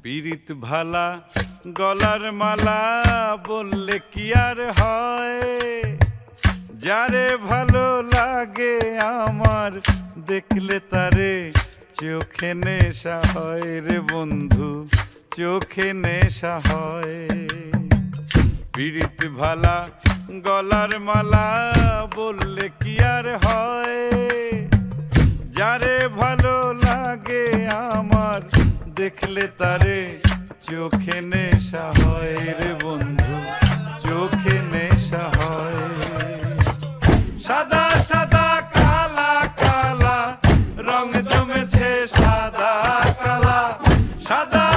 পীড়িত ভালা গলার মালা বললে কি আর হয়, যারে ভালো লাগে আমার দেখলে তারে চোখে নেশা হয় রে বন্ধু, চোখে নেশা হয়। পীড়িত ভালা গলার মালা বললে কি আর হয়, যারে ভালো লাগে আমার দেখলে তারে চোখে নেশা হয় রে বন্ধু, চোখে নেশা হয়। সাদা সাদা কালা কালা রং জমেছে সাদা কালা, সাদা